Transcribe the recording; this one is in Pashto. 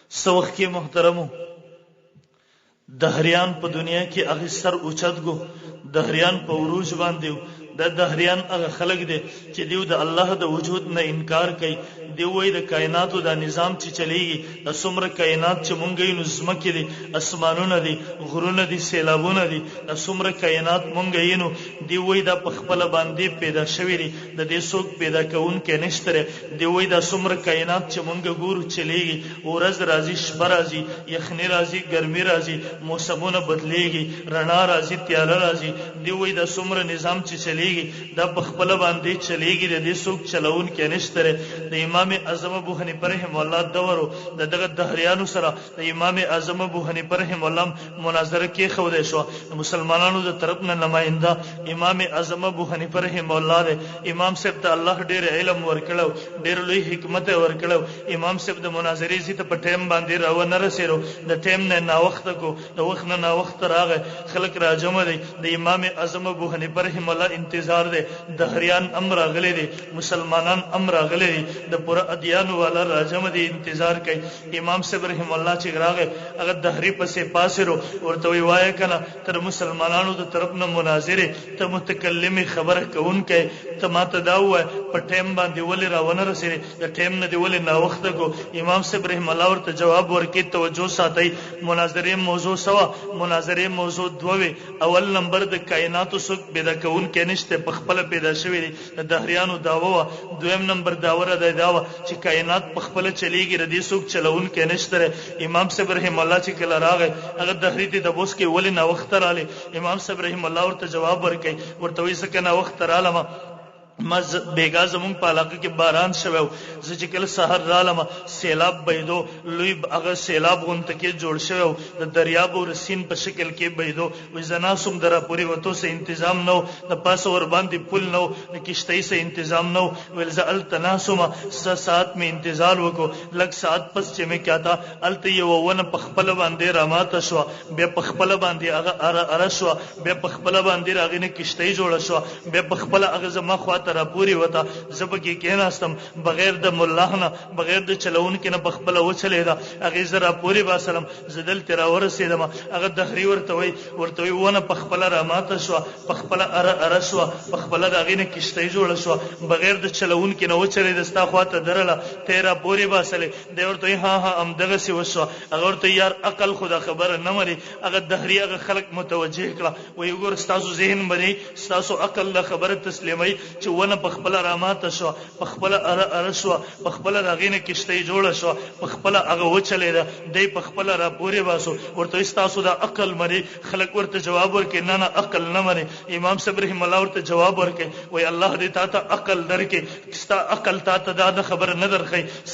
سوخ کې محترمو دهریان په دنیا کې هغه سر اوچت گو دهریان په عروج باندې د دهریان هغه خلق دي چې دیو د الله د وجود نه انکار کوي دی وای د کائناتو د نظام چې چلیږي د څومره کائنات چې مونږ یې نظم کې دي اسمانونه دي غرونه دي سیلابونه دي د څومره کائنات مونږ یې نو دی وای د پخپل باندې پیدا شوی دي د دې څوک پیدا کون کې نشته دی وای د څومره کائنات چې مونږ ګورو چلیږي ورځ راځي شپه راځي یخنی راځي ګرمي راځي موسمونه بدليږي رڼا راځي تیاره راځي دی وای د څومره نظام چې چلیږي دا پخپل باندې چلیږي د دې څوک چلون کې نشته د امام اعظم ابو حنیفه رحم الله دورو دغه دهریانو سره د امام اعظم ابو حنیفه رحم الله مناظره کې خو ده شو مسلمانانو د طرف نه نمائنده امام اعظم ابو حنیفه رحم الله ده امام صاحب ته الله ډېر علم ورکړو ډېر لوی حکمت ورکړو امام صاحب د مناظرې زی ته په ټیم باندې راو نه رسېرو د ټیم نه نا وخت کو د وخت نه نا وخت راغی خلک راجمع دي د امام اعظم ابو حنیفه رحم الله انتظار ده دهریان امر غلې دي مسلمانان امر غلې دي د پورا ادیان والا راجم دي انتظار کوي امام صاحب رحم الله چې راغی هغه دهری پسې پاسرو ورته وایي کنه تر مسلمانانو د طرف نه مناظره ته متکلم خبره کوون کې ته ماته دا وای په ټیم باندې ولې راونه رسېږي د ټیم نه دی ولې نا وخت کو امام صاحب رحم الله ورته جواب ورکړي توجه ساتي مناظره موضوع سوا مناظره موضوع دوه اول نمبر د کائناتو سوک پیدا کون کې نشته په خپل پیدا شوی دی د دهریانو داوا دویم نمبر داوره د داوا چې کائنات په خپل چلیږي ردی سوک چلون کې نشته امام صاحب رحم الله چې کله راغی هغه دهری ته د بوس کې ولې نا وخت رااله امام صاحب رحم الله ورته جواب ورکړي ورته وایي څنګه نا وخت رااله ما بیگا زمون په علاقه کې باران شوو زه چې کله سحر رالم سیلاب بيدو لوی هغه سیلاب غونته کې جوړ شوو د دریاب او رسین په شکل کې بيدو وې زنا سوم درا پوری وته سه تنظیم نو د پاسه ور باندې پل نو د کشتۍ سه تنظیم نو ول زل تناسم ساعت می انتظار وکړو لږ ساعت پس چې مې کاته الته یو ونه په خپل باندې رامات شو به په خپل باندې هغه ار شو به په خپل باندې راغینه کشتۍ جوړ شو به په خپل هغه زما خوا تر پوری وتا زبکی کېناستم بغیر د مولا نه بغیر د چلون کې نه بخپل وچلې دا هغه زرا پوری با سلام زدل تر ورسېدم هغه دهری ورته وی ونه بخپل را ماته شو بخپل ار شو بخپل دغه نه کشته جوړ شو بغیر د چلون کې نه وچلې د ستا خواته درله تیرا پوری با سلې د ورته ها ام دغه سی وشو هغه ورته یار عقل خدا خبر نه مري هغه دهری هغه خلق متوجه کړه وی ګور ستاسو ذهن باندې ستاسو عقل له خبره تسلیمي چې ونه پخپل رامات شو پخپل ار شو پخپل راغینه کشته جوړ شو پخپل هغه وچلې ده دای پخپل را پوری باسو ورته تاسو دا عقل مري خلک ورته جواب ورکړي نه نه عقل نه مري امام صاحب رحم الله ورته جواب ورکړي وای الله دې تا ته عقل درکې ستا عقل تا ته دا خبر نه درخې